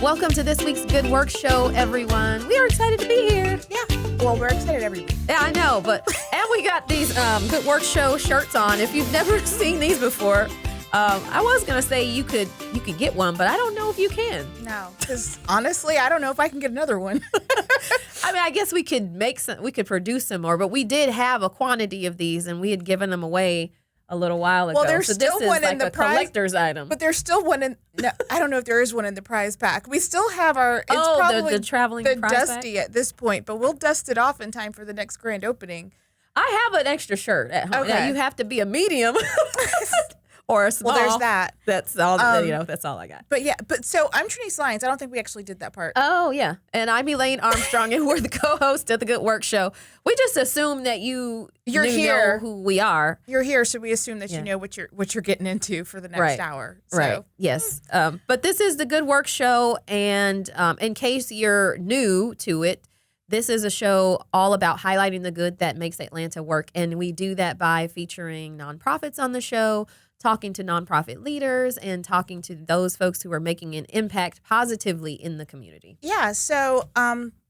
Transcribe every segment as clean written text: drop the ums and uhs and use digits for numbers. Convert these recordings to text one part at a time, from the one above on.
Welcome to this week's Good Work Show, everyone. We are excited to be here. Yeah. Well, we're excited every week. Yeah, I know, and we got these Good Work Show shirts on. If you've never seen these before, I was gonna say you could get one, but I don't know if you can. No, because honestly, I don't know if I can get another one. I mean, I guess we could produce some more, but we did have a quantity of these, and we had given them away a little while ago. Well, there's so still this one is like in the a collector's item. But there's still one in. No, I don't know if there is one in the prize pack. We still have our. It's probably the traveling prize dusty pack? at this point, but we'll dust it off in time for the next grand opening. I have an extra shirt at home. Okay. Now, you have to be a medium. Or a small. Well, there's that. That's all. That's all I got. But yeah, so I'm Trinice Lyons. I don't think we actually did that part. Oh yeah, and I'm Elaine Armstrong, and we're the co-host of the Good Work Show. We just assume that you're here, know who we are. You're here, so we assume that you know what you're getting into for the next hour. So. Right. Yes. But this is the Good Work Show, and in case you're new to it, this is a show all about highlighting the good that makes Atlanta work, and we do that by featuring nonprofits on the show, talking to nonprofit leaders, and talking to those folks who are making an impact positively in the community. Yeah, so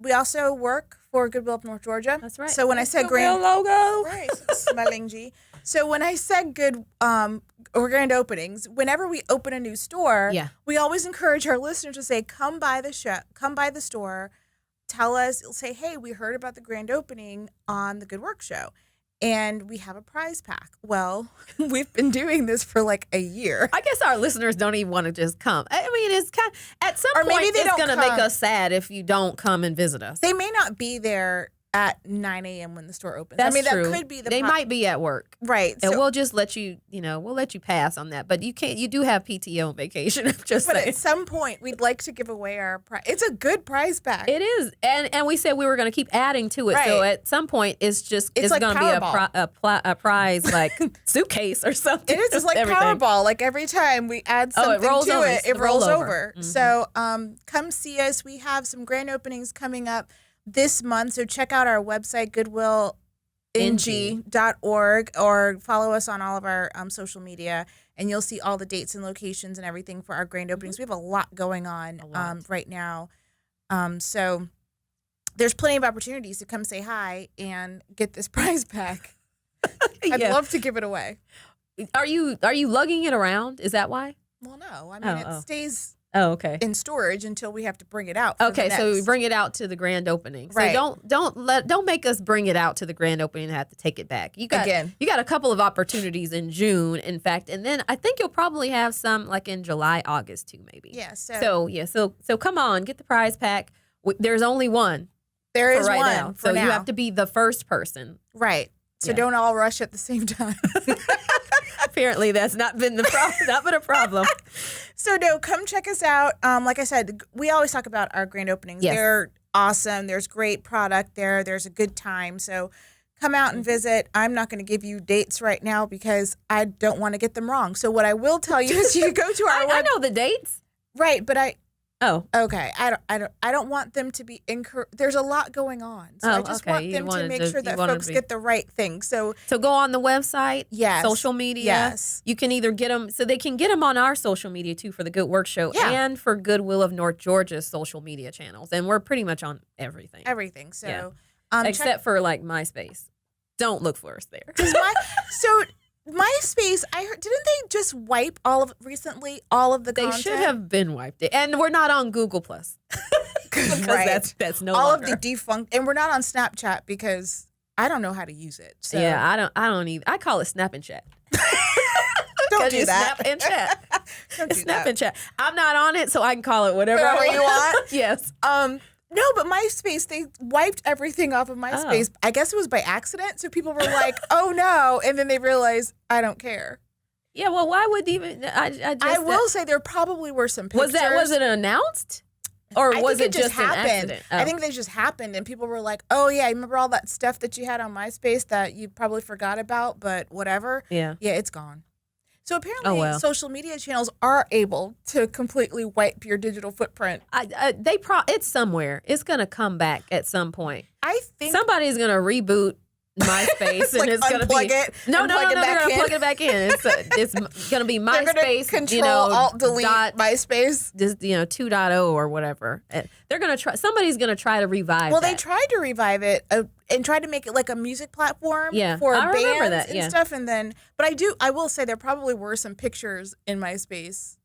we also work for Goodwill of North Georgia. That's right. So when I said Goodwill logo, right, smelling G. So when I said grand openings, whenever we open a new store, we always encourage our listeners to say, come by the store, tell us, say, hey, we heard about the grand opening on the Good Work Show. And we have a prize pack. Well, we've been doing this for like a year. I guess our listeners don't even want to just come. I mean, it's kind of, at some point, maybe it's going to make us sad if you don't come and visit us. They may not be there at 9 a.m. when the store opens. That's true. That could be They might be at work. Right. And we'll just let you, we'll let you pass on that. But you do have PTO and vacation. But at some point, we'd like to give away our prize. It's a good prize pack. It is. And we said we were going to keep adding to it. Right. So at some point, it's like going to be a prize like suitcase or something. It is. It's like Powerball. Like every time we add something it rolls over. Mm-hmm. So come see us. We have some grand openings coming up this month, so check out our website, goodwillng.org, or follow us on all of our social media, and you'll see all the dates and locations and everything for our grand openings. We have a lot going on right now. So there's plenty of opportunities to come say hi and get this prize pack. I'd love to give it away. Are you lugging it around? Is that why? Well, no. I mean, it stays in storage until we have to bring it out. Okay, so we bring it out to the grand opening. So right. don't make us bring it out to the grand opening and have to take it back. You got a couple of opportunities in June, in fact, and then I think you'll probably have some like in July, August too, maybe. Yeah. So come on, get the prize pack. There's only one. There is right one now, so you have to be the first person. Right. So don't all rush at the same time. Apparently, that's not been a problem. So no, come check us out. Like I said, we always talk about our grand openings. Yes. They're awesome. There's great product there. There's a good time. So come out and visit. I'm not going to give you dates right now because I don't want to get them wrong. So what I will tell you is you go to our I know the dates. Right, but Oh. Okay. I don't want them to be incorrect. There's a lot going on. So I just want them to make sure that folks get the right thing. So go on the website, social media. Yes. You can either get them, so they can get them on our social media too for the Good Work Show and for Goodwill of North Georgia's social media channels. And we're pretty much on everything. Everything. So except for like MySpace. Don't look for us there. MySpace, I heard, didn't they just wipe all of the content? They should have been wiped. And we're not on Google Plus. Because that's no all longer. of the defunct, and we're not on Snapchat because I don't know how to use it. So. Yeah, I don't even. I call it Snap and Chat. Don't do that. Snap and Chat. It's Snap and Chat. I'm not on it, so I can call it whatever you want. Yes. No, but MySpace, they wiped everything off of MySpace. I guess it was by accident. So people were like, oh no. And then they realized, I don't care. Yeah, well, why would even... I will say there probably were some pictures. Was it announced? Or was it just happened? An accident? Oh. I think they just happened. And people were like, oh yeah, remember all that stuff that you had on MySpace that you probably forgot about, but whatever? Yeah. Yeah, it's gone. So apparently social media channels are able to completely wipe your digital footprint. It's somewhere. It's going to come back at some point. I think somebody's going to reboot MySpace, and it's going to be it. No, they're going to plug it back in. It's going to be MySpace. Control Alt Delete MySpace. Just 2.0 or whatever. They're going to try. Somebody's going to try to revive. Well, they tried to revive it and tried to make it like a music platform for bands and stuff. And then, but I will say there probably were some pictures in MySpace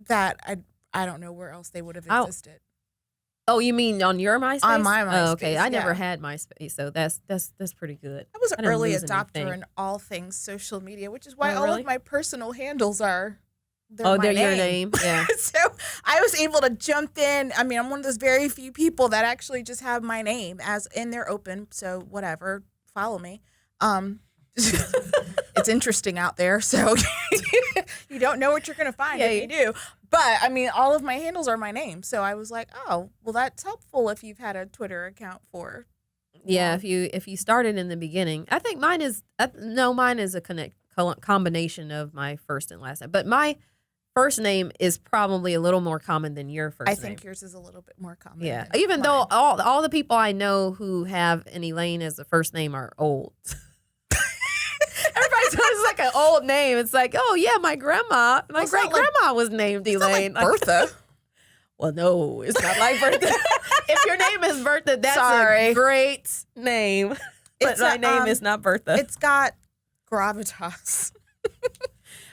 that I don't know where else they would have existed. Oh, you mean on your MySpace? On my MySpace. Oh, okay. I never had MySpace, so that's pretty good. I was an early adopter in all things social media, which is why all of my personal handles are. They're your name. Yeah. So I was able to jump in. I mean, I'm one of those very few people that actually just have my name as in they're open. So whatever, follow me. It's interesting out there, so you don't know what you're going to find if you do. But, I mean, all of my handles are my name. So I was like, oh, well, that's helpful if you've had a Twitter account for. Yeah, if you started in the beginning. I think mine is a combination of my first and last name. But my first name is probably a little more common than your first name. I think yours is a little bit more common. Yeah, even though all the people I know who have an Elaine as a first name are old. Everybody says it's like an old name. It's like, oh yeah, my great grandma was named Elaine. Like Bertha. Well, no, it's not like Bertha. If your name is Bertha, that's a great name. But my name is not Bertha. It's got gravitas.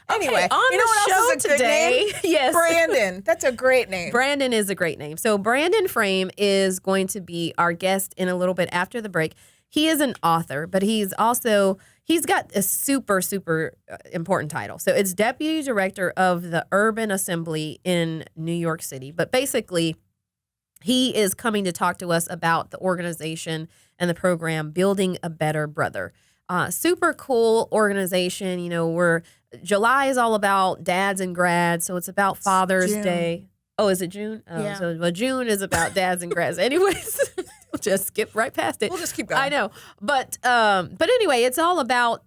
Anyway, on you know what else is a today? Good name? Yes, Brandon. That's a great name. Brandon is a great name. So Brandon Frame is going to be our guest in a little bit after the break. He is an author, but he's got a super, super important title. So it's Deputy Director of the Urban Assembly in New York City. But basically, he is coming to talk to us about the organization and the program Building a Better Brother. Super cool organization. July is all about dads and grads, so it's about Father's Day. Oh, is it June? Oh, yeah. So June is about dads and grads. Anyways. We'll just skip right past it. We'll just keep going. I know. But anyway, it's all about,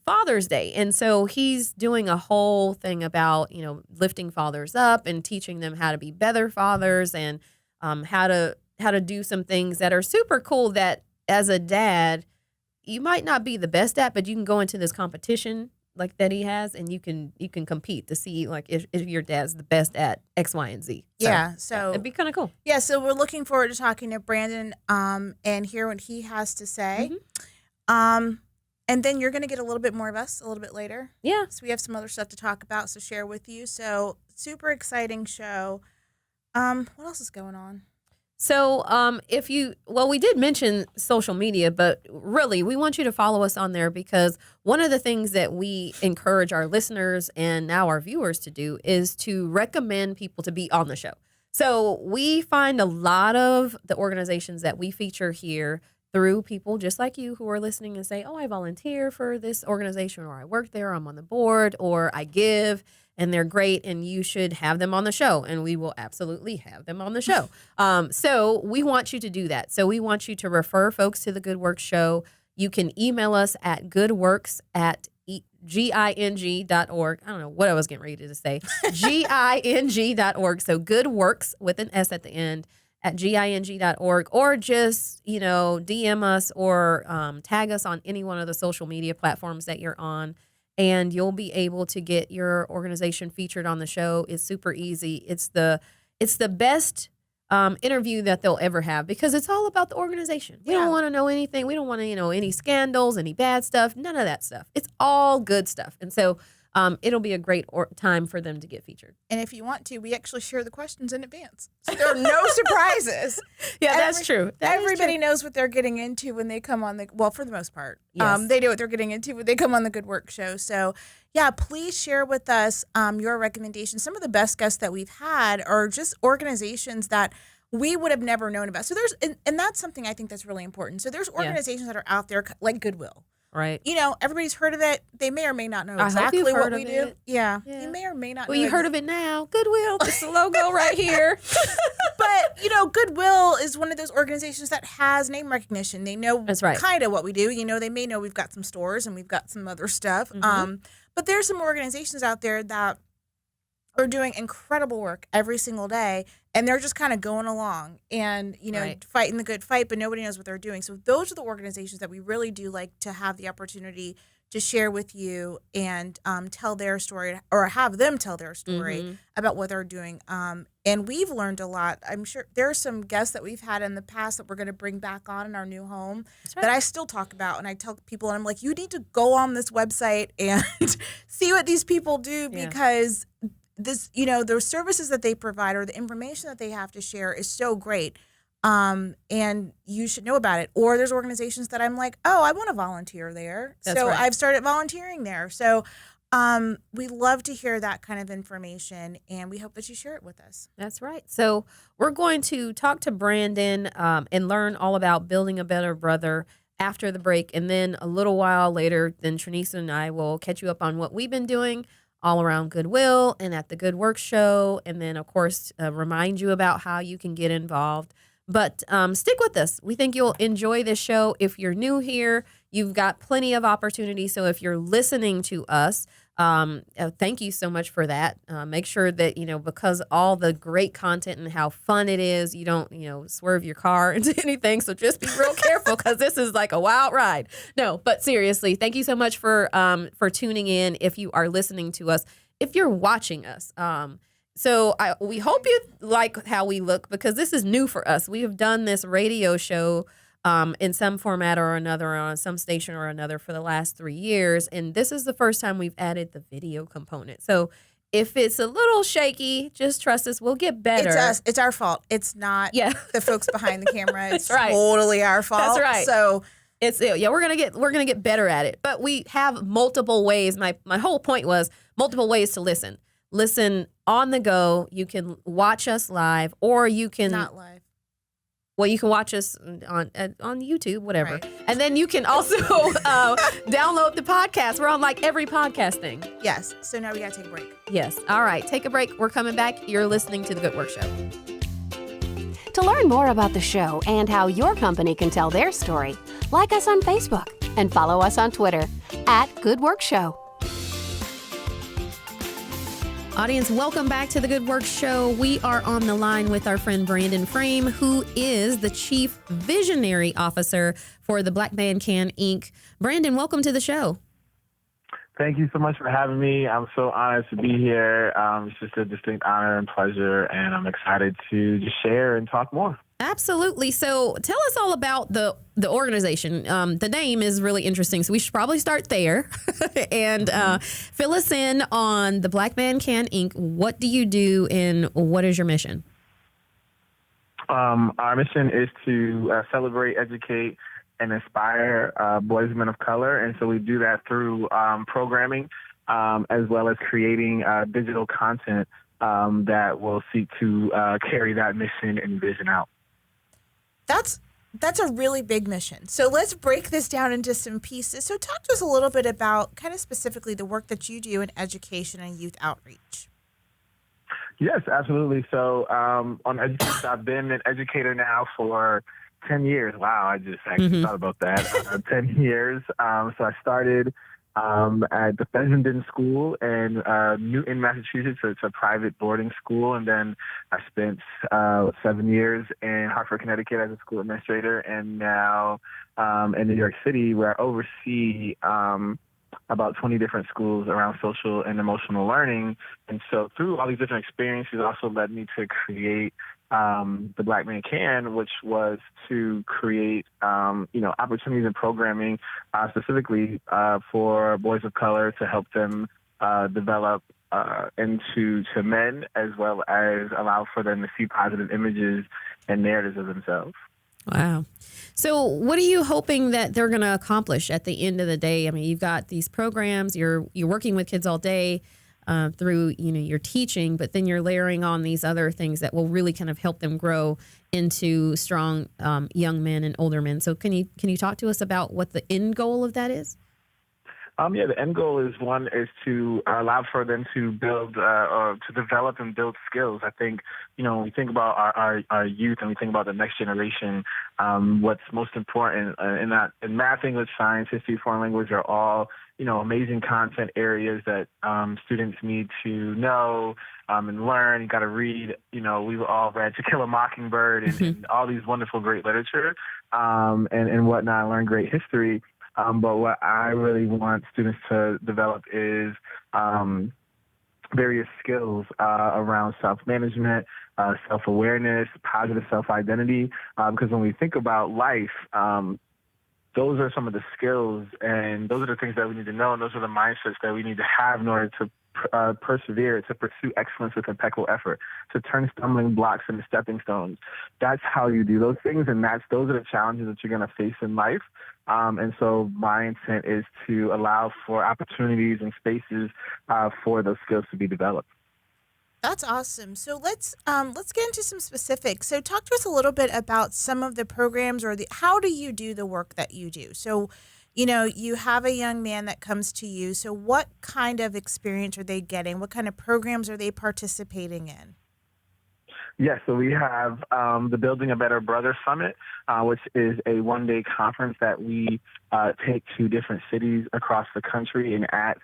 Father's Day. And so he's doing a whole thing about, lifting fathers up and teaching them how to be better fathers and how to do some things that are super cool that as a dad, you might not be the best at, but you can go into this competition like that he has, and you can compete to see like if your dad's the best at X, Y, and Z. So it'd be kind of cool. Yeah, so we're looking forward to talking to Brandon and hear what he has to say. Mm-hmm. And then you're going to get a little bit more of us a little bit later. Yeah. So we have some other stuff to talk about, so share with you. So super exciting show. What else is going on? So we did mention social media, but really we want you to follow us on there because one of the things that we encourage our listeners and now our viewers to do is to recommend people to be on the show. So we find a lot of the organizations that we feature here through people just like you who are listening and say, oh, I volunteer for this organization, or I work there, I'm on the board, or I give. And they're great, and you should have them on the show, and we will absolutely have them on the show. So we want you to do that. So we want you to refer folks to the Good Works Show. You can email us at goodworks@ging.org. I don't know what I was getting ready to say. ging.org. So Good Works with an S at the end at ging.org, or just, DM us or tag us on any one of the social media platforms that you're on. And you'll be able to get your organization featured on the show. It's super easy. It's the best interview that they'll ever have because it's all about the organization. We don't want to know anything. We don't want to any scandals, any bad stuff, none of that stuff. It's all good stuff. And so it'll be a great time for them to get featured. And if you want to, we actually share the questions in advance. So there are no surprises. That's true. Everybody knows what they're getting into when they come on for the most part. Yes. They know what they're getting into when they come on the Good Work Show. So, please share with us your recommendations. Some of the best guests that we've had are just organizations that we would have never known about. So and that's something I think that's really important. So there's organizations that are out there like Goodwill. Right. Everybody's heard of it. They may or may not know exactly what we do. Yeah. You may or may not know. Well, you heard of it now. Goodwill. It's the logo right here. But, Goodwill is one of those organizations that has name recognition. They know kind of what we do. They may know we've got some stores and we've got some other stuff. Mm-hmm. But there's some organizations out there that are doing incredible work every single day, and they're just kind of going along and, fighting the good fight, but nobody knows what they're doing. So those are the organizations that we really do like to have the opportunity to share with you and tell their story, or have them tell their story about what they're doing. And we've learned a lot. I'm sure there are some guests that we've had in the past that we're going to bring back on in our new home that I still talk about. And I tell people, and I'm like, you need to go on this website and see what these people do, because this, the services that they provide or the information that they have to share is so great. And you should know about it. Or there's organizations that I'm like, oh, I want to volunteer there. So I've started volunteering there. So we love to hear that kind of information, and we hope that you share it with us. That's right. So we're going to talk to Brandon and learn all about building a better brother after the break. And then a little while later, then Trinisa and I will catch you up on what we've been doing all around Goodwill and at the Good Work Show. And then, of course, remind you about how you can get involved. But stick with us. We think you'll enjoy this show. If you're new here, you've got plenty of opportunity. So if you're listening to us, thank you so much for that. Make sure that, because all the great content and how fun it is, you don't, swerve your car into anything. So just be real careful, because this is like a wild ride. No, but seriously, thank you so much for tuning in. If you are listening to us, if you're watching us, so we hope you like how we look, because this is new for us. We have done this radio show in some format or another, on some station or another, for the last 3 years. And this is the first time we've added the video component. So if it's a little shaky, just trust us. We'll get better. It's us. It's our fault. It's not the folks behind the camera. It's totally our fault. That's right. So we're gonna get better at it. But we have multiple ways. My whole point was multiple ways to listen. Listen on the go. You can watch us live, or you can not live. Well, you can watch us on YouTube, whatever. Right. And then you can also download the podcast. We're on like every podcast thing. Yes. So now we got to take a break. Yes. All right. Take a break. We're coming back. You're listening to The Good Work Show. To learn more about the show and how your company can tell their story, like us on Facebook and follow us on Twitter @Good Work Show. Audience, welcome back to The Good Work Show. We are on the line with our friend Brandon Frame, who is the Chief Visionary Officer for the Black Man Can Inc. Brandon, welcome to the show. Thank you so much for having me. I'm so honored to be here. It's just a distinct honor and pleasure, and I'm excited to just share and talk more. Absolutely. So tell us all about the organization. The name is really interesting, so we should probably start there. And fill us in on the Black Man Can Inc. What do you do, and what is your mission? Our mission is to celebrate, educate, and inspire boys and men of color. And so we do that through programming as well as creating digital content that will seek to carry that mission and vision out. That's a really big mission. So let's break this down into some pieces. So talk to us a little bit about kind of specifically the work that you do in education and youth outreach. Yes, absolutely. So on education, I've been an educator now for 10 years. Wow, I just actually thought about that. 10 years. So I started at the Fessenden School in Newton, Massachusetts. So it's a private boarding school. And then I spent 7 years in Hartford, Connecticut as a school administrator. And now in New York City, where I oversee about 20 different schools around social and emotional learning. And so through all these different experiences also led me to create the Black Man Can, which was to create, opportunities and programming specifically for boys of color to help them develop into men, as well as allow for them to see positive images and narratives of themselves. Wow. So what are you hoping that they're going to accomplish at the end of the day? I mean, you've got these programs, you're working with kids all day through, your teaching, but then you're layering on these other things that will really kind of help them grow into strong young men and older men. So can you talk to us about what the end goal of that is? Yeah, the end goal is to allow for them to build or to develop and build skills. I think, when we think about our youth and we think about the next generation, what's most important in math, English, science, history, foreign language are all, amazing content areas that students need to know and learn. You got to read, we've all read To Kill a Mockingbird and all these wonderful, great literature and whatnot, learn great history. But what I really want students to develop is various skills around self-management, self-awareness, positive self-identity. Because when we think about life, those are some of the skills, and those are the things that we need to know, and those are the mindsets that we need to have in order to persevere, to pursue excellence with impeccable effort, to turn stumbling blocks into stepping stones. That's how you do those things, and those are the challenges that you're going to face in life. And so my intent is to allow for opportunities and spaces for those skills to be developed. That's awesome. So let's get into some specifics. So talk to us a little bit about some of the programs or how do you do the work that you do? So, you have a young man that comes to you. So what kind of experience are they getting? What kind of programs are they participating in? Yes, so we have the Building a Better Brother Summit, which is a one-day conference that we take to different cities across the country. And at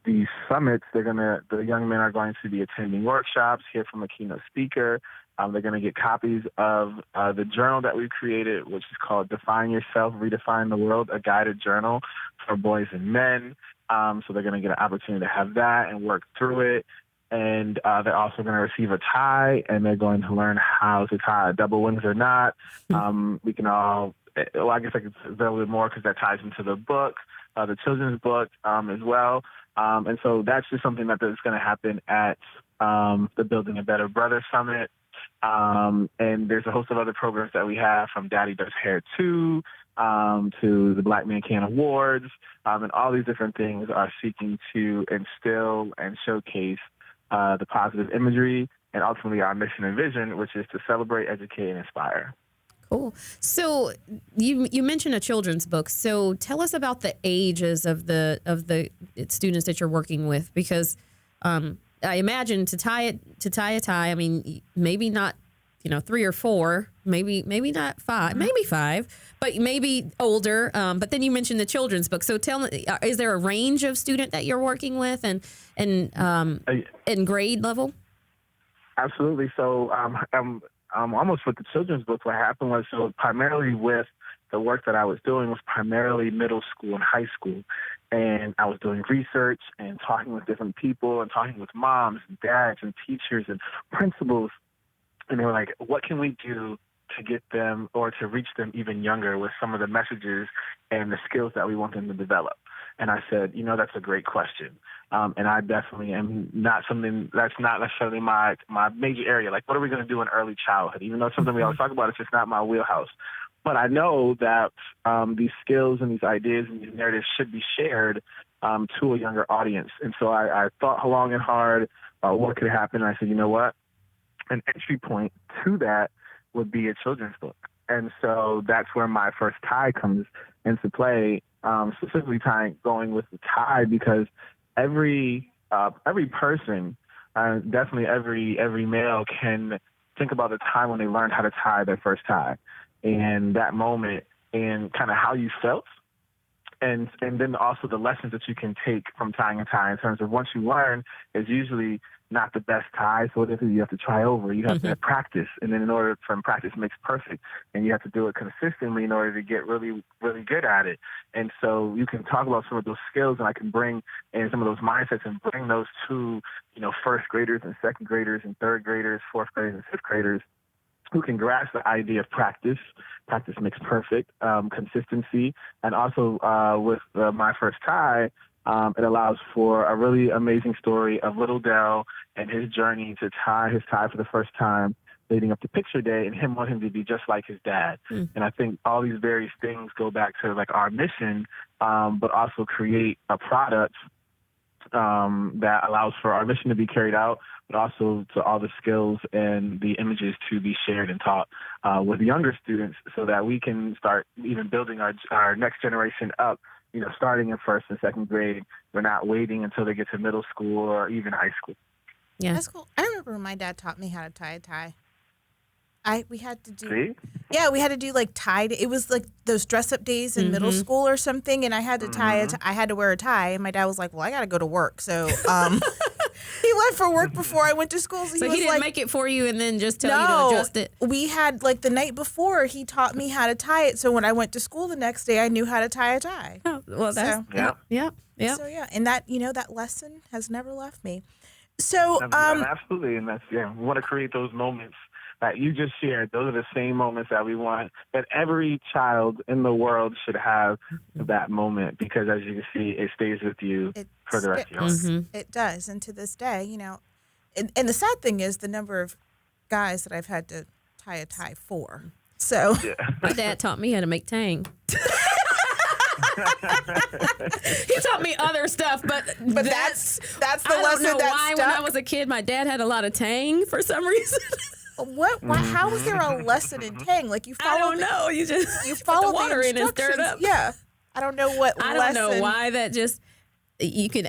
these summits, the young men are going to be attending workshops, hear from a keynote speaker. They're going to get copies of the journal that we created, which is called Define Yourself, Redefine the World, a guided journal for boys and men. So they're going to get an opportunity to have that and work through it. And they're also going to receive a tie, and they're going to learn how to tie double wings or not. We can all, I guess I could say a little bit more because that ties into the book, the children's book as well. And so that's just something that is going to happen at the Building a Better Brother Summit. And there's a host of other programs that we have, from Daddy Does Hair 2 to the Black Man Can Awards. And all these different things are seeking to instill and showcase the positive imagery and ultimately our mission and vision, which is to celebrate, educate, and inspire. Cool. So you mentioned a children's book. So tell us about the ages of the students that you're working with, because I imagine to tie a tie. I mean, maybe not 3 or 4, maybe not 5, maybe 5, but maybe older. But then you mentioned the children's book. So tell me, is there a range of student that you're working with and grade level? Absolutely. So almost with the children's book, what happened was, so primarily with the work that I was doing was primarily middle school and high school. And I was doing research and talking with different people and talking with moms and dads and teachers and principals. And they were like, what can we do to get them or to reach them even younger with some of the messages and the skills that we want them to develop? And I said, that's a great question. And I definitely am not something that's not necessarily my major area. Like, what are we going to do in early childhood? Even though it's something we always talk about, it's just not my wheelhouse. But I know that these skills and these ideas and these narratives should be shared to a younger audience. And so I thought long and hard about what could happen. And I said, you know what? An entry point to that would be a children's book. And so that's where my first tie comes into play, specifically going with the tie, because every person, definitely every male, can think about the time when they learned how to tie their first tie, and that moment and kind of how you felt. And then also the lessons that you can take from tying a tie in terms of once you learn is usually not the best tie. So what it is, you have to try over. You have to practice. And then from practice makes perfect. And you have to do it consistently in order to get really, really good at it. And so you can talk about some of those skills, and I can bring in some of those mindsets and bring those to, first graders and second graders and third graders, fourth graders and fifth graders, who can grasp the idea of practice. Practice makes perfect, consistency. And also with my first tie, it allows for a really amazing story of Little Dell and his journey to tie his tie for the first time leading up to picture day, and him wanting to be just like his dad. And I think all these various things go back to like our mission, but also create a product that allows for our mission to be carried out, but also to all the skills and the images to be shared and taught with younger students, so that we can start even building our next generation up starting in first and second grade. We're not waiting until they get to middle school or even high school. Yeah, that's cool. I remember when my dad taught me how to tie a tie. We had to do. See? Yeah, we had to do like tie. It was like those dress-up days in middle school or something, and I had to tie. I had to wear a tie, and my dad was like, "Well, I got to go to work." So he left for work before I went to school. So he didn't make it for you, and then just tell you to adjust it. We had like the night before he taught me how to tie it. So when I went to school the next day, I knew how to tie a tie. Oh, well, that's yeah. So and that that lesson has never left me. So absolutely, and that's we want to create those moments that you just shared. Those are the same moments that we want, that every child in the world should have that moment, because as you can see, it stays with you for the rest of your life. It does. And to this day, and the sad thing is the number of guys that I've had to tie a tie for. So my dad taught me how to make tang. He taught me other stuff, but that's the lesson. I don't know why when I was a kid, my dad had a lot of tang for some reason. What? How was there a lesson in tang? Like you follow? I don't know. You follow the water in and stir it up. Yeah, I don't know what. I don't know why that just. You can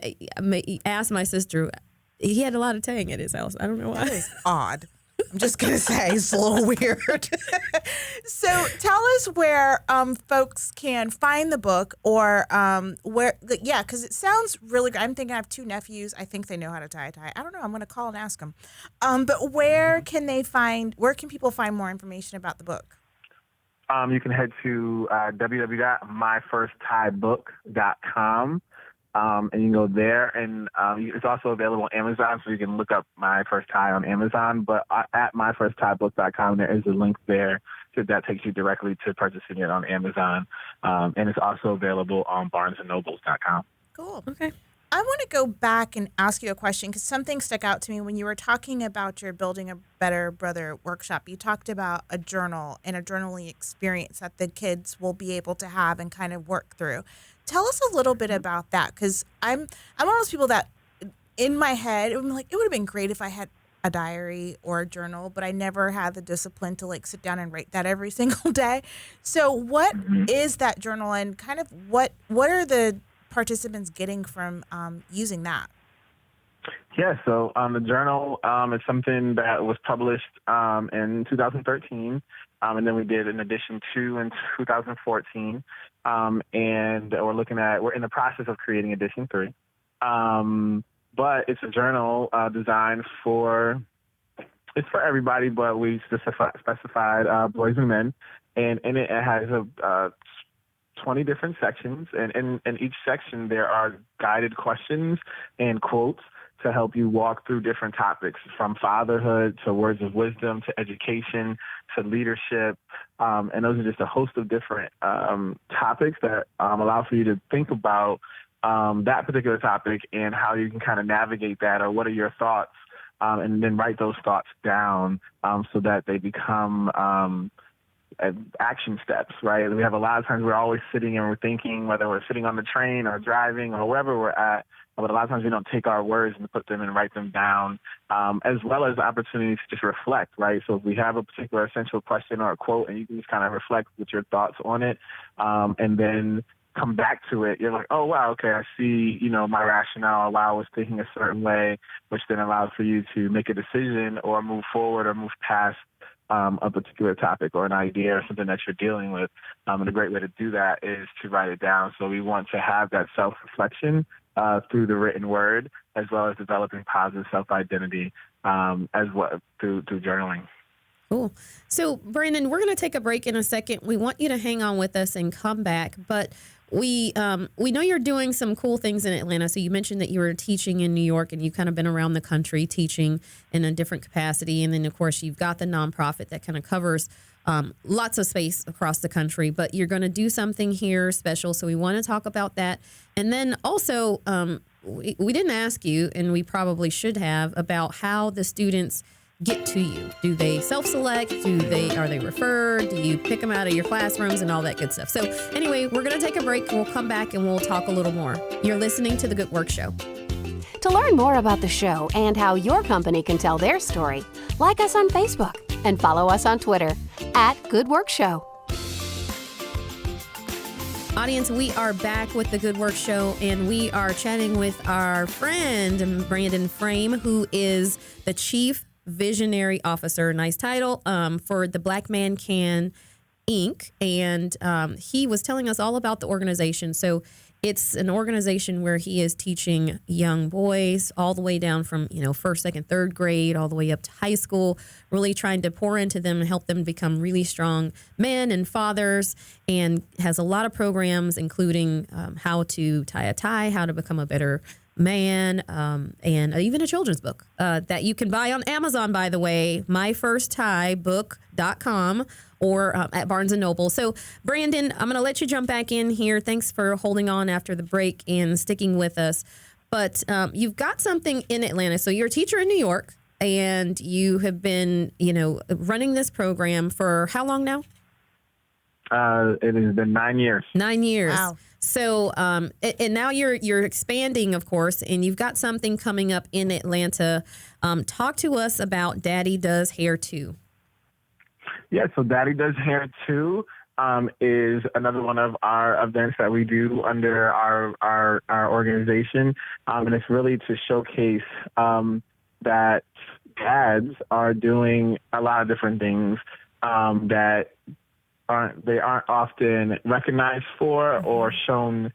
ask my sister. He had a lot of tang at his house. I don't know why. That is odd. I'm just gonna say it's a little weird. So tell us where folks can find the book, or where. Yeah, because it sounds really good. I'm thinking I have two nephews. I think they know how to tie a tie. I don't know. I'm gonna call and ask them. But where can people find more information about the book? You can head to www.myfirstttiebook.com. And you can go there, and it's also available on Amazon, so you can look up My First Tie on Amazon. But at myfirstttiebook.com, there is a link there that takes you directly to purchasing it on Amazon. And it's also available on barnesandnobles.com. Cool. Okay. I want to go back and ask you a question, because something stuck out to me when you were talking about your Building a Better Brother workshop. You talked about a journal and a journaling experience that the kids will be able to have and kind of work through. Tell us a little bit about that, because I'm one of those people that in my head, I'm like, it would have been great if I had a diary or a journal, but I never had the discipline to like sit down and write that every single day. So what is that journal, and kind of what are the participants getting from using that? Yeah, so the journal is something that was published in 2013, and then we did an edition 2 in 2014, and we're in the process of creating edition 3. But it's a journal designed for everybody, but we specified boys and men, and in it has 20 different sections, and in each section there are guided questions and quotes to help you walk through different topics, from fatherhood to words of wisdom to education to leadership. And those are just a host of different topics that allow for you to think about that particular topic and how you can kind of navigate that, or what are your thoughts, and then write those thoughts down so that they become action steps, right? We have a lot of times we're always sitting and we're thinking, whether we're sitting on the train or driving or wherever we're at, but a lot of times we don't take our words and put them and write them down, as well as opportunities to just reflect, right? So if we have a particular essential question or a quote, and you can just kind of reflect with your thoughts on it, and then come back to it, you're like, oh, wow, okay, I see, my rationale why I was thinking a certain way, which then allows for you to make a decision or move forward or move past a particular topic or an idea or something that you're dealing with. And a great way to do that is to write it down. So we want to have that self-reflection through the written word, as well as developing positive self-identity as well through journaling. Cool. So, Brandon, we're going to take a break in a second. We want you to hang on with us and come back, but we know you're doing some cool things in Atlanta. So you mentioned that you were teaching in New York, and you've kind of been around the country teaching in a different capacity. And then, of course, you've got the nonprofit that kind of covers lots of space across the country. But you're going to do something here special. So we want to talk about that. And then also, we didn't ask you, and we probably should have, about how the students get to you. Do they self-select? Are they referred? Do you pick them out of your classrooms and all that good stuff? So anyway, we're going to take a break. We'll come back and we'll talk a little more. You're listening to The Good Work Show. To learn more about the show and how your company can tell their story, like us on Facebook and follow us on Twitter @Good Work Show. Audience, we are back with the Good Work Show, and we are chatting with our friend, Brandon Frame, who is the Chief Visionary Officer, nice title, for the Black Man Can Inc. And he was telling us all about the organization. So it's an organization where he is teaching young boys all the way down from, first, second, third grade, all the way up to high school, really trying to pour into them and help them become really strong men and fathers, and has a lot of programs, including how to tie a tie, how to become a better man, and even a children's book that you can buy on Amazon, by the way, myfirstttiebook.com, or at Barnes & Noble. So, Brandon, I'm going to let you jump back in here. Thanks for holding on after the break and sticking with us. But you've got something in Atlanta. So you're a teacher in New York, and you have been, running this program for how long now? It has been 9 years. 9 years. Wow. So, and now you're expanding, of course, and you've got something coming up in Atlanta. Talk to us about Daddy Does Hair Too. Yeah, so Daddy Does Hair Too is another one of our events that we do under our organization, and it's really to showcase that dads are doing a lot of different things that aren't often recognized for or shown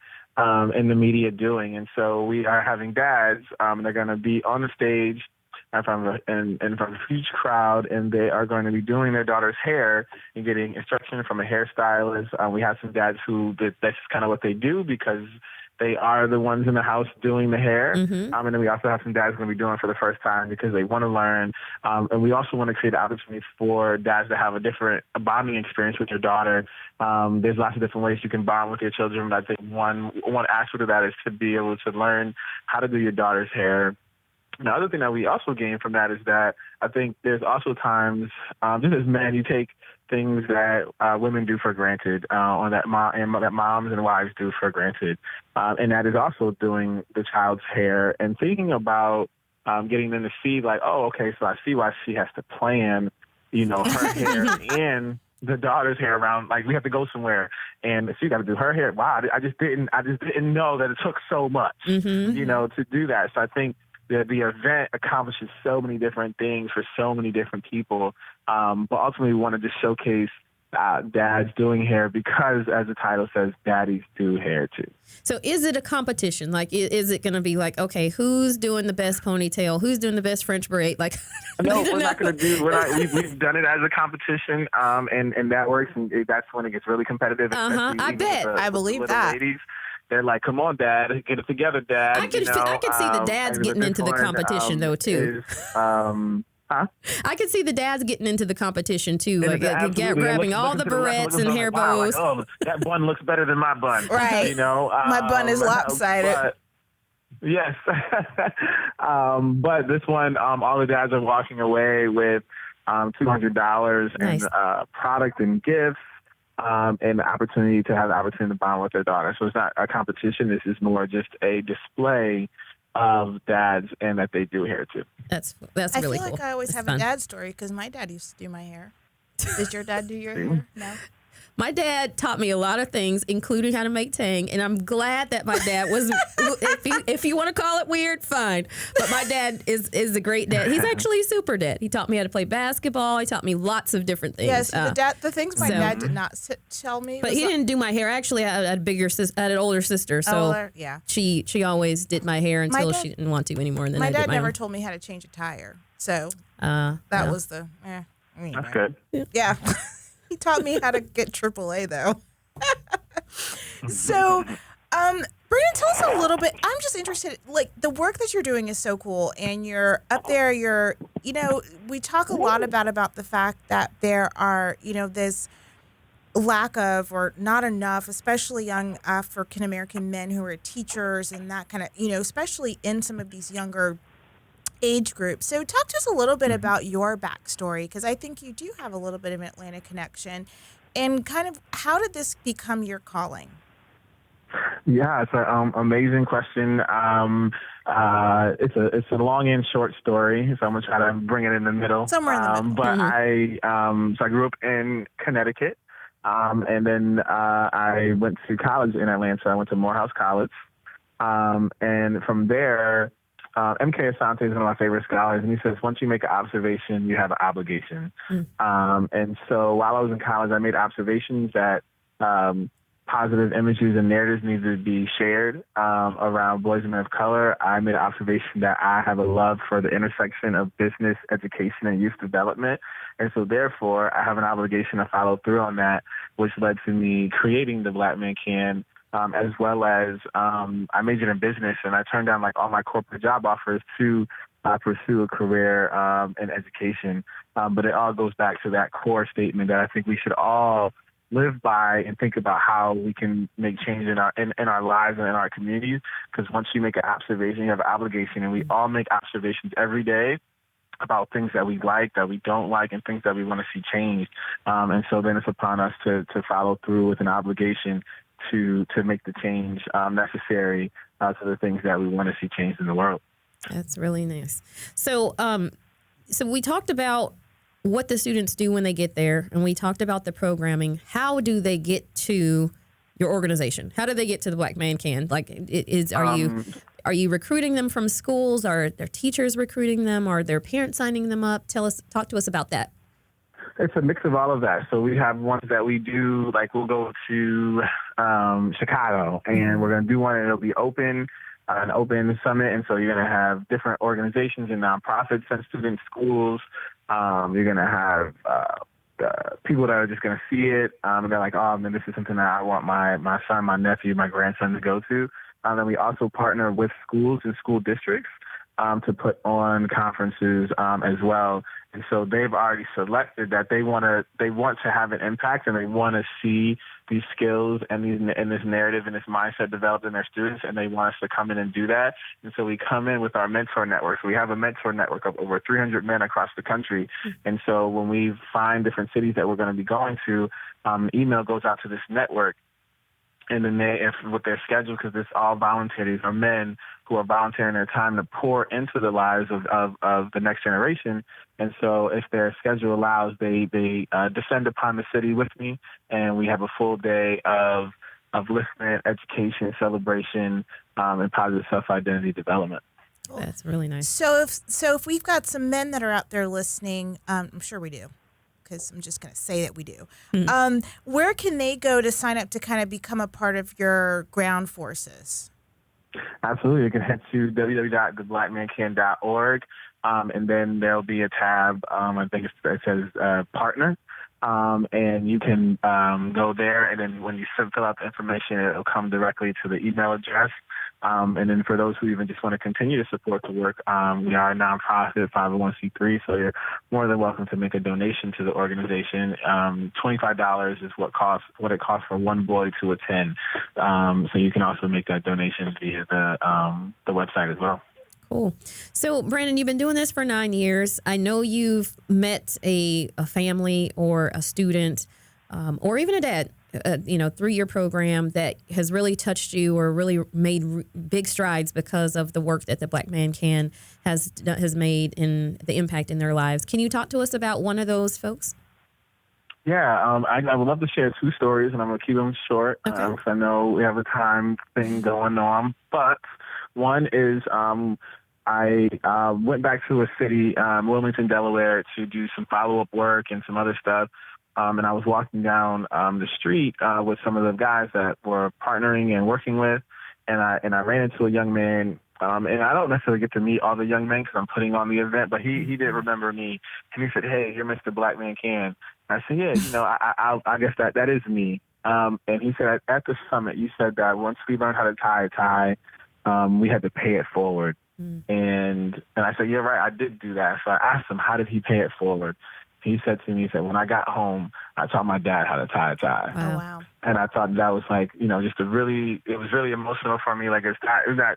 in the media doing. And so we are having dads, they're going to be on the stage in front of a huge crowd, and they are going to be doing their daughter's hair and getting instruction from a hairstylist. We have some dads that's kind of what they do because they are the ones in the house doing the hair. And then we also have some dads going to be doing it for the first time because they want to learn. And we also want to create opportunities for dads to have a bonding experience with your daughter. There's lots of different ways you can bond with your children, but I think one aspect of that is to be able to learn how to do your daughter's hair. The other thing that we also gain from that is that I think there's also times, just as men, you take things that women do for granted, or that moms and wives do for granted, and that is also doing the child's hair and thinking about getting them to see, like, oh, okay, so I see why she has to plan, her hair and the daughter's hair around. Like, we have to go somewhere, and she got to do her hair. Wow, I just didn't know that it took so much, to do that. So I think the event accomplishes so many different things for so many different people, but ultimately we want to just showcase dads doing hair because, as the title says, daddies do hair too. So is it a competition? Like, is it going to be like, okay, who's doing the best ponytail? Who's doing the best French braid? Like, no, we're not going to do. We've done it as a competition, and that works. And that's when it gets really competitive. I bet. I believe that. Ladies, they're like, "Come on, Dad, get it together, Dad." I could see the dads getting into the competition though too. I could see the dads getting into the competition too, like grabbing all the barrettes and hair bows. Like, oh, that bun looks better than my bun, right? My bun is lopsided. Yes, but this one, all the dads are walking away with $200 nice. in product and gifts. And the opportunity to bond with their daughter. So it's not a competition. This is more just a display of dads and that they do hair too. That's really cool. I feel like I always have a dad story because my dad used to do my hair. Did your dad do your hair? No. My dad taught me a lot of things, including how to make tang, and I'm glad that my dad was. if you want to call it weird, fine. But my dad is a great dad. He's actually a super dad. He taught me how to play basketball. He taught me lots of different things. Yes, the things my dad did not tell me. But he didn't do my hair. Actually, I had an older sister, so yeah. She always did my hair until she didn't want to anymore. And then my dad never own. told me how to change a tire, so that was the. That's good. Yeah. He taught me how to get AAA, though. So, Brandon, tell us a little bit. I'm just interested, like, the work that you're doing is so cool, and you're up there, we talk a lot about the fact that there are, this lack of or not enough, especially young African-American men who are teachers and that kind of, especially in some of these younger age group. So talk to us a little bit about your backstory, because I think you do have a little bit of an Atlanta connection, and kind of how did this become your calling? Yeah, it's an amazing question. It's a long and short story, so I'm gonna try to bring it in the middle. Somewhere in the middle. But I grew up in Connecticut. And then I went to college in Atlanta. I went to Morehouse College. And from there, MK Asante is one of my favorite scholars, and he says, once you make an observation, you have an obligation. And so while I was in college, I made observations that positive images and narratives need to be shared around boys and men of color. I made an observation that I have a love for the intersection of business, education, and youth development. And so therefore, I have an obligation to follow through on that, which led to me creating The Black Man Can, as well as I majored in business, and I turned down like all my corporate job offers to pursue a career in education. But it all goes back to that core statement that I think we should all live by and think about how we can make change in our lives and in our communities. Because once you make an observation, you have an obligation, and we all make observations every day about things that we like, that we don't like, and things that we want to see changed. And so then it's upon us to follow through with an obligation to make the change necessary to the things that we want to see changed in the world. That's really nice. So, so we talked about what the students do when they get there, and we talked about the programming. How do they get to your organization? How do they get to the Black Man Can? Like, are you recruiting them from schools? Are their teachers recruiting them? Are their parents signing them up? Talk to us about that. It's a mix of all of that. So we have ones that we do, like we'll go to Chicago, and we're going to do one, and it'll be an open summit. And so you're going to have different organizations and nonprofits and student schools. You're going to have people that are just going to see it, and they're like, oh, man, this is something that I want my son, my nephew, my grandson to go to. Then we also partner with schools and school districts to put on conferences as well. And so they've already selected that they want to have an impact, and they want to see these skills and this narrative and this mindset developed in their students, and they want us to come in and do that. And so we come in with our mentor network. So we have a mentor network of over 300 men across the country. And so when we find different cities that we're going to be going to, email goes out to this network. And then with their schedule, because it's all volunteers or men who are volunteering their time to pour into the lives of the next generation. And so if their schedule allows, they descend upon the city with me, and we have a full day of listening, education, celebration, and positive self-identity development. That's really nice. So if we've got some men that are out there listening, I'm sure we do, because I'm just going to say that we do. Where can they go to sign up to kind of become a part of your ground forces? Absolutely. You can head to www.theblackmancan.org, and then there'll be a tab, I think it says partner, and you can go there, and then when you fill out the information, it'll come directly to the email address. And then for those who even just want to continue to support the work, we are a nonprofit 501c3, so you're more than welcome to make a donation to the organization. $25 is what it costs for one boy to attend. So you can also make that donation via the website as well. Cool. So, Brandon, you've been doing this for 9 years. I know you've met a family or a student or even a dad, through your program that has really touched you or really made big strides because of the work that the Black Man Can has made in the impact in their lives. Can you talk to us about one of those folks? Yeah, I would love to share two stories, and I'm going to keep them short because I know we have a time thing going on. But one is I went back to a city, Wilmington, Delaware, to do some follow-up work and some other stuff. And I was walking down the street with some of the guys that were partnering and working with, and I ran into a young man. And I don't necessarily get to meet all the young men because I'm putting on the event, but he did remember me, and he said, "Hey, you're Mr. Black Man Can." I said, "Yeah, I guess that is me." And he said, "At the summit, you said that once we learned how to tie a tie, we had to pay it forward." And I said, "Yeah, right, I did do that." So I asked him, "How did he pay it forward?" He said to me, when I got home, I taught my dad how to tie a tie. Oh, wow. And I thought that was it was really emotional for me. Like it was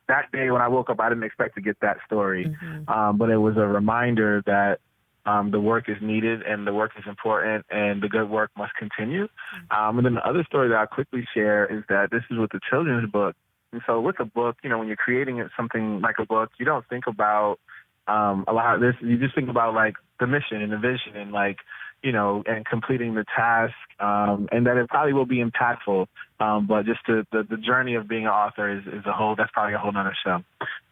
that day when I woke up, I didn't expect to get that story. But it was a reminder that the work is needed and the work is important and the good work must continue. And then the other story that I'll quickly share is that this is with the children's book. And so with a book, when you're creating something like a book, you don't think about a lot of this. You just think about like the mission and the vision and like, and completing the task, and that it probably will be impactful. But just the journey of being an author is that's probably a whole nother show.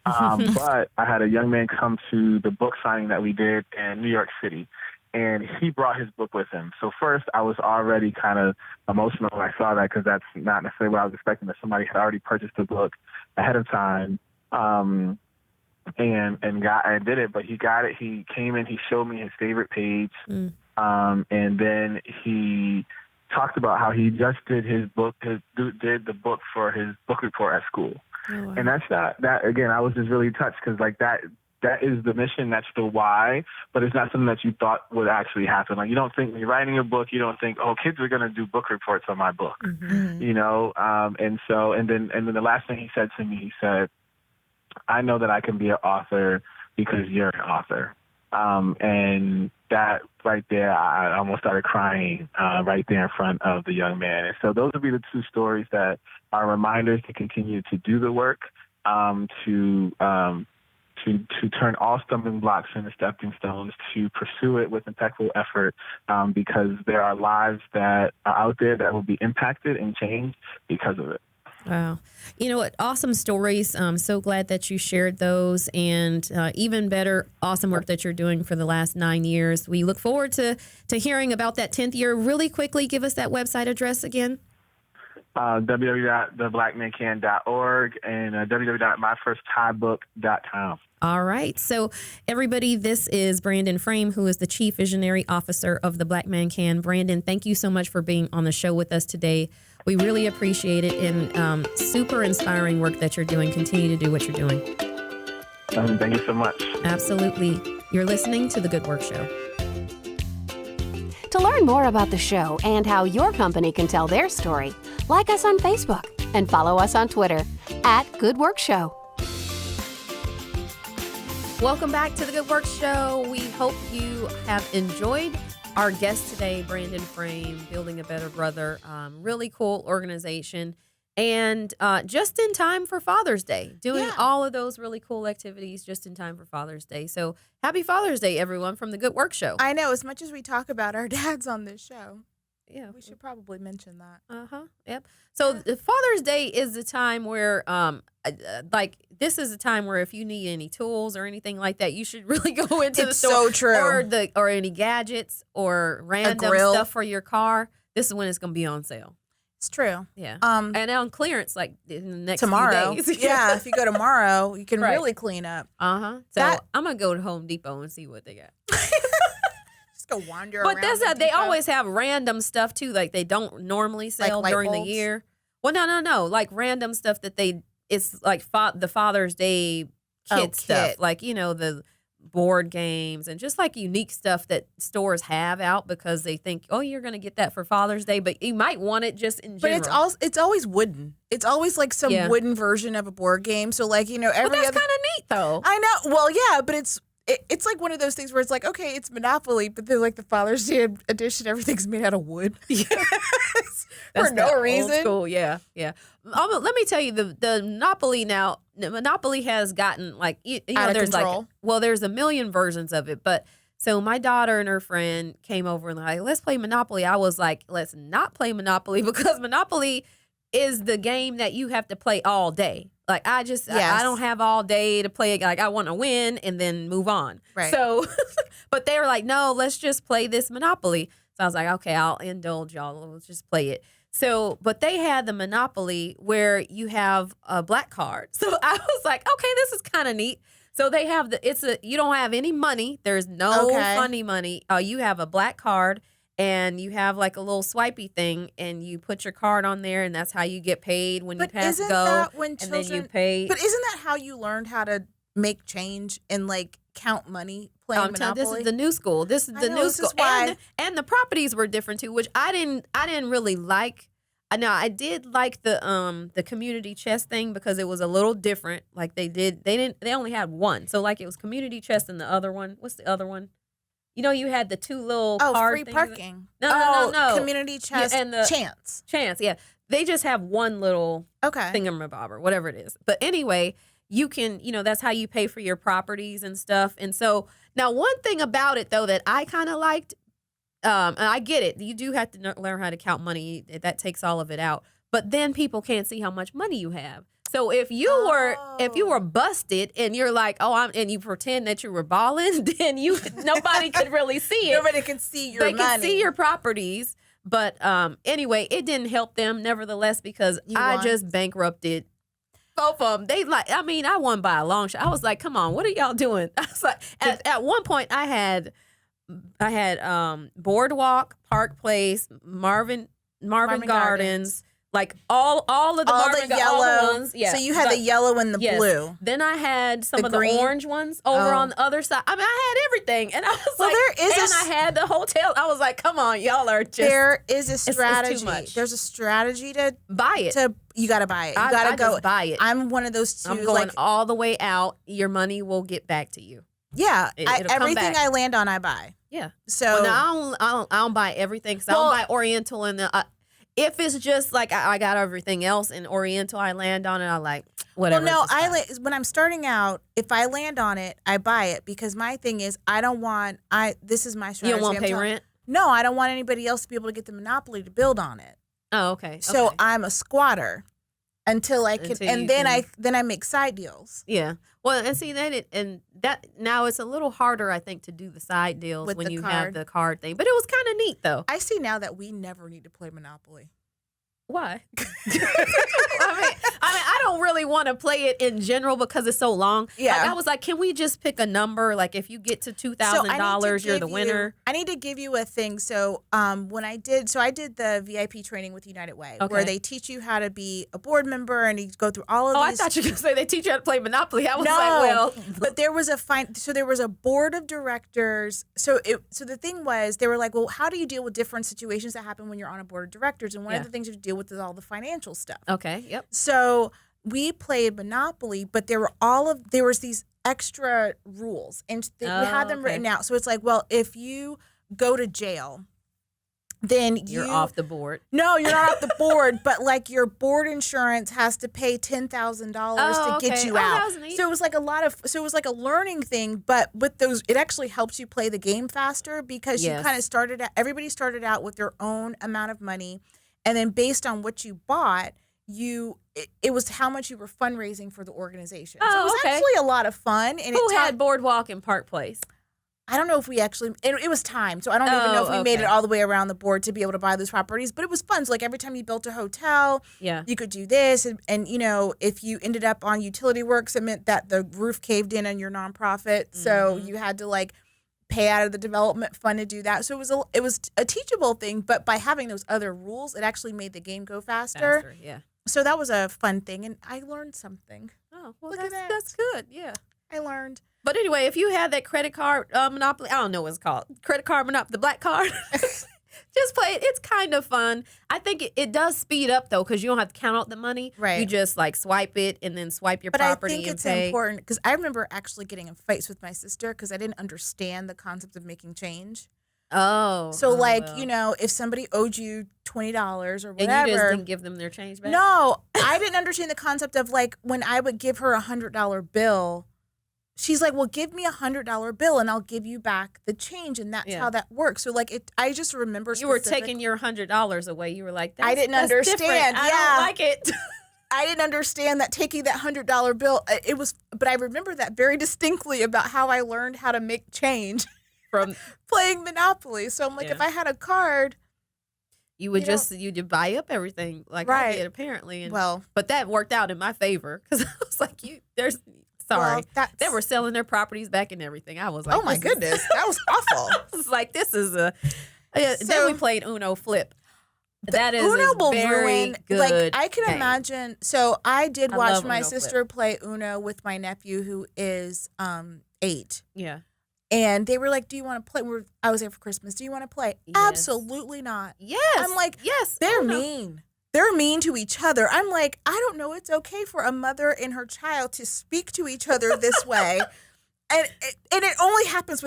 But I had a young man come to the book signing that we did in New York City, and he brought his book with him. So first, I was already kind of emotional when I saw that, because that's not necessarily what I was expecting, that somebody had already purchased the book ahead of time. And did it, but he got it. He came in, he showed me his favorite page, and then he talked about how he just did did the book for his book report at school. Oh, wow. And that's that again, I was just really touched, because like that is the mission, that's the why, but it's not something that you thought would actually happen. Like, you don't think when you're writing a book, you don't think, oh, kids are going to do book reports on my book, and then the last thing he said to me, he said, I know that I can be an author because you're an author. And that right there, I almost started crying right there in front of the young man. And so those would be the two stories that are reminders to continue to do the work, to turn all stumbling blocks into stepping stones, to pursue it with impeccable effort, because there are lives that are out there that will be impacted and changed because of it. Wow. You know what? Awesome stories. I'm so glad that you shared those, and even better, awesome work that you're doing for the last 9 years. We look forward to hearing about that 10th year. Really quickly, give us that website address again. www.theblackmancan.org and www.myfirstthaibook.com. All right. So, everybody, this is Brandon Frame, who is the Chief Visionary Officer of the Black Man Can. Brandon, thank you so much for being on the show with us today. We really appreciate it, and super inspiring work that you're doing. Continue to do what you're doing. Thank you so much. Absolutely. You're listening to The Good Work Show. To learn more about the show and how your company can tell their story, like us on Facebook and follow us on Twitter @GoodWorkShow. Welcome back to The Good Work Show. We hope you have enjoyed our guest today, Brandon Frame, Building a Better Brother. Really cool organization. And just in time for Father's Day, doing all of those really cool activities just in time for Father's Day. So happy Father's Day, everyone, from The Good Work Show. I know, as much as we talk about our dads on this show, we should probably mention that. Yep. So Father's Day is the time where, this is a time where if you need any tools or anything like that, you should really go into the store. So true. Or any gadgets or random stuff for your car. This is when it's going to be on sale. It's true. Yeah. And on clearance, like in the next tomorrow. few days. Yeah. If you go tomorrow, you can really clean up. So I'm going to go to Home Depot and see what they got. Just go wander around. But they always have random stuff too. Like they don't normally sell like during bulbs? the year. Well, no. Like random stuff that it's like the Father's Day kid stuff. Kit. Like, the board games and just like unique stuff that stores have out because they think, oh, you're going to get that for Father's Day, but you might want it just in general. But it's always wooden. It's always like some wooden version of a board game. So like, every that's kind of neat though. I know. Well, yeah, but it's like one of those things where it's like, okay, it's Monopoly, but then like the Father's Day edition, everything's made out of wood. For no reason. Old school, yeah. Let me tell you, the Monopoly now, Monopoly has gotten like, out of there's control. There's a million versions of it, but so my daughter and her friend came over and like, let's play Monopoly. I was like, let's not play Monopoly because Monopoly is the game that you have to play all day. Like I don't have all day to play it. Like I want to win and then move on. Right. So, but they were like, no, let's just play this Monopoly. So I was like, okay, I'll indulge y'all. Let's just play it. So, but they had the Monopoly where you have a black card. So I was like, okay, this is kind of neat. So they have you don't have any money. There's no funny money. You have a black card. And you have like a little swipey thing, and you put your card on there, and that's how you get paid when you pass go. And then you pay. But isn't that how you learned how to make change and like count money playing Monopoly? This is the new school. This is the new school. And the properties were different too, which I didn't really like. Now I did like the community chest thing because it was a little different. Like they only had one, so like it was community chest and the other one. What's the other one? You had the two little card free things. parking. No. Community chest and the chance. Yeah. They just have one little thingamabobber, whatever it is. But anyway, you can, that's how you pay for your properties and stuff. And so now one thing about it, though, that I kind of liked, and I get it. You do have to learn how to count money. That takes all of it out. But then people can't see how much money you have. So if you were busted and you're like, and you pretend that you were balling, then nobody could really see it. Nobody can see your money. They can see your properties. But anyway, it didn't help them nevertheless because I just bankrupted both of them. I won by a long shot. I was like, come on, what are y'all doing? I was like, at one point I had Boardwalk, Park Place, Marvin Gardens. Like all of the yellow ones. Yeah. So you had the yellow and the blue. Then I had some of the orange ones over on the other side. I mean, I had everything. And I was I had the hotel. I was like, come on, y'all are just. There is a strategy. It's too much. There's a strategy to buy it. You got to buy it. You got to go just buy it. I'm one of those two. I'm going all the way out. Your money will get back to you. Yeah. Everything I land on, I buy. Yeah. So I don't buy everything because I don't buy Oriental and if it's just like I got everything else in Oriental, I land on it. I like whatever. Well, no, when I'm starting out, if I land on it, I buy it because my thing is this is my strategy. You don't want to pay rent? No, I don't want anybody else to be able to get the monopoly to build on it. Oh, okay. So I'm a squatter until I can, and then I make side deals. Yeah. Well, and see that now it's a little harder, I think, to do the side deals when you have the card thing. But it was kind of neat, though. I see now that we never need to play Monopoly. Why? I don't really want to play it in general because it's so long. Yeah. Like, I was like, can we just pick a number? Like, if you get to $2,000, you're the winner. I need to give you a thing. So, I did the VIP training with United Way, where they teach you how to be a board member and you go through all of these. I thought you were going to say they teach you how to play Monopoly. I was like, well. But there was there was a board of directors. So the thing was, they were like, well, how do you deal with different situations that happen when you're on a board of directors? And one of the things you have to deal with is all the financial stuff. Okay. Yep. So we played Monopoly, but there was these extra rules, and we had them written out. So it's like, well, if you go to jail, then you're off the board. No, you're not off the board, but like your board insurance has to pay $10,000 to get you out. So it was like it was like a learning thing, but with those, it actually helps you play the game faster because you kind of everybody started out with their own amount of money. And then based on what you bought, it was how much you were fundraising for the organization. So it was actually a lot of fun. And Who had Boardwalk and Park Place? I don't know if we actually, it was time. So I don't even know if we made it all the way around the board to be able to buy those properties. But it was fun. So like every time you built a hotel, you could do this. And if you ended up on utility works, it meant that the roof caved in on your nonprofit. Mm-hmm. So you had to pay out of the development fund to do that. So it was a teachable thing, but by having those other rules, it actually made the game go faster. Yeah. So that was a fun thing, and I learned something. Oh, well, that's good. Yeah. I learned. But anyway, if you had that credit card Monopoly, I don't know what it's called, credit card Monopoly, the black card, just play it. It's kind of fun. I think it does speed up, though, because you don't have to count out the money. Right. You just, swipe it and then swipe your property and pay. But I think it's important, because I remember actually getting in fights with my sister because I didn't understand the concept of making change. Oh. So, if somebody owed you $20 or whatever. And you just didn't give them their change back? No. I didn't understand the concept of, when I would give her a $100 bill, she's like, well, give me a $100 bill and I'll give you back the change. And that's how that works. So I just remember you were taking your $100 away. You were like, I didn't understand. Different. I don't like it. I didn't understand that taking that $100 bill, but I remember that very distinctly about how I learned how to make change from playing Monopoly. So I'm like, if I had a card, you would you'd buy up everything I did apparently. But that worked out in my favor because I was like, sorry. They were selling their properties back and everything. I was like, oh my goodness, that was awful. I was like, this is then we played Uno Flip. That is Uno will very ruin. Good I can game. imagine. So I did watch my Uno sister play Uno with my nephew who is 8. Yeah. And they were like, do you want to play? I was there for Christmas. Do you want to play? Yes. Absolutely not. Yes. I'm like, yes. They're mean. They're mean to each other. I'm like, I don't know. It's okay for a mother and her child to speak to each other this way. And it only happens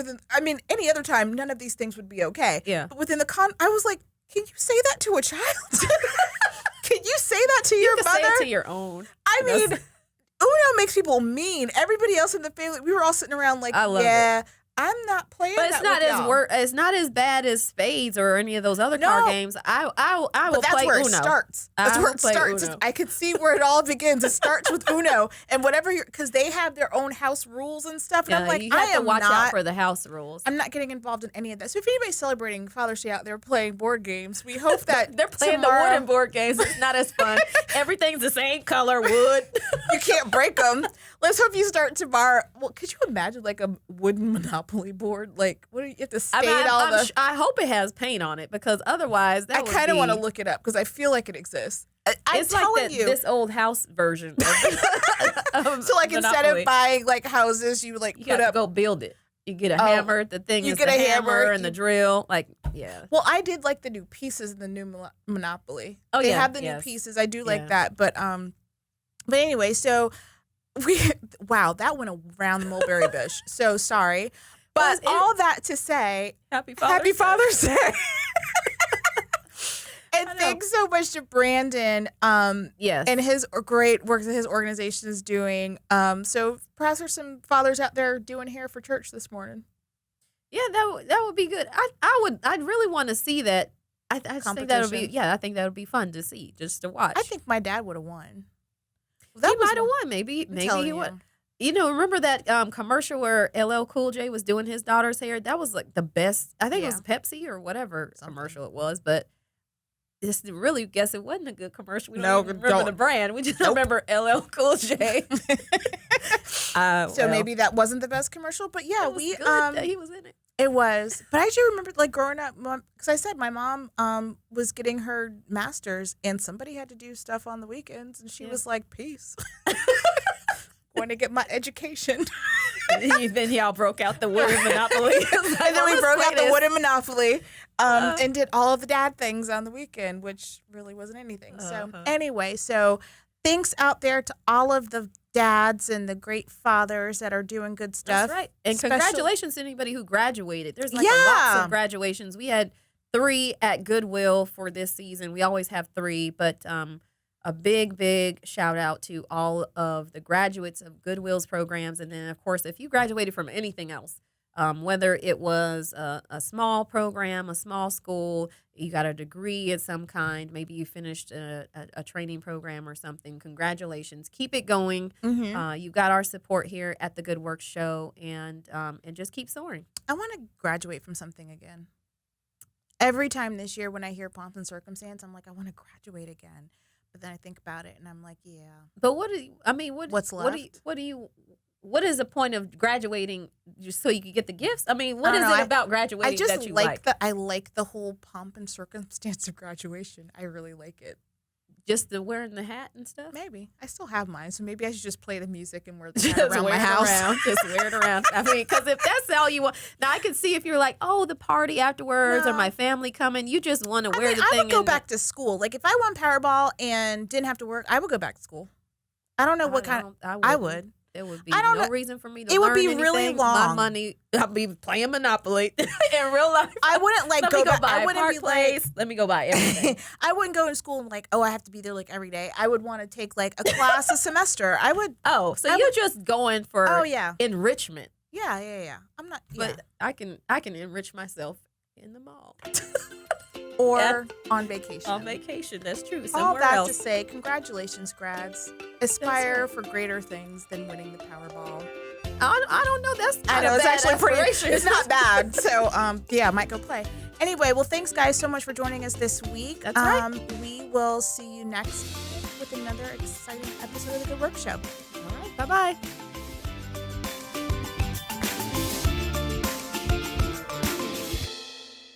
any other time, none of these things would be okay. Yeah. But within I was like, can you say that to a child? Can you say that to your mother? Say it to your own. I mean, Uno makes people mean. Everybody else in the family, we were all sitting around like, I love it. I'm not playing. But it's not as bad as spades or any of those other card games. I will play Uno. That's where it starts. I could see where it all begins. It starts with Uno and whatever because they have their own house rules and stuff. And I'm like, you have to watch out for the house rules. I'm not getting involved in any of that. So if anybody's celebrating Father's Day out there playing board games, we hope that they're playing the wooden board games. It's not as fun. Everything's the same color, wood. You can't break them. Let's hope you start tomorrow. Well, could you imagine like a wooden Monopoly board? Like, what do you have to stain I hope it has paint on it because otherwise I kind of want to look it up because I feel like it exists. It's like this old house version. Of so like Monopoly. Instead of buying like houses, you like put up go build it. You get a hammer. The thing is the hammer and the drill. Like Well, I did like the new pieces in the new Monopoly. They have the new pieces. I do like that, but anyway, so. That went around the mulberry bush. So sorry. But all that to say, Happy Father's Day. And thanks so much to Brandon and his great work that his organization is doing. So perhaps there's some fathers out there doing hair for church this morning. Yeah, that would be good. I'd really want to see that. I think that would be fun to see, just to watch. I think my dad would have won. He might have won. Maybe he would. Remember that commercial where LL Cool J was doing his daughter's hair? That was like the best. I think it was Pepsi or whatever commercial it was, but just really guess it wasn't a good commercial. We don't remember the brand. We just remember LL Cool J. Maybe that wasn't the best commercial, but yeah, he was in it. It was, but I do remember like growing up because I said my mom was getting her master's and somebody had to do stuff on the weekends and she was like, peace. Going to get my education. Then y'all broke out the wooden Monopoly. And then we broke out the wooden Monopoly and did all of the dad things on the weekend, which really wasn't anything. So anyway, thanks out there to all of the dads and the great fathers that are doing good stuff. That's right. And congratulations to anybody who graduated. There's lots of graduations. We had 3 at Goodwill for this season. We always have 3, but a big shout out to all of the graduates of Goodwill's programs. And then, of course, if you graduated from anything else, whether it was a small program, a small school, you got a degree of some kind, maybe you finished a training program or something, congratulations. Keep it going. Mm-hmm. You got our support here at the Good Work Show, and just keep soaring. I want to graduate from something again. Every time this year when I hear Pomp and Circumstance, I'm like, I want to graduate again. But then I think about it, and I'm like, yeah. But what's left? What is the point of graduating just so you can get the gifts? I mean, what is it about graduating that you like? I like the whole pomp and circumstance of graduation. I really like it. Just the wearing the hat and stuff? Maybe. I still have mine, so maybe I should just play the music and wear the hat around my house. Just wear it around. I mean, because if that's all you want. Now, I can see if you're like, oh, the party afterwards or my family coming. You just want to wear the thing. I would go back to school. Like, if I won Powerball and didn't have to work, I would go back to school. I don't know what kind of. I would. There would be no reason for me to learn anything. It would be really long. My money, I'll be playing Monopoly in real life. I wouldn't go back. I wouldn't be place. Let me go buy everything. I wouldn't go in school and like, I have to be there like every day. I would want to take like a class a semester. I would. Oh, so you're just going for enrichment. Yeah. I'm not. But I can enrich myself in the mall. Or on vacation. On vacation, that's true. Somewhere all that else. To say, congratulations, grads. Aspire for greater things than winning the Powerball. I don't know. I know it's actually pretty. It's not bad. So I might go play. Anyway, well, thanks guys so much for joining us this week. That's right. We will see you next week with another exciting episode of the Good Work Show. All right. Bye-bye.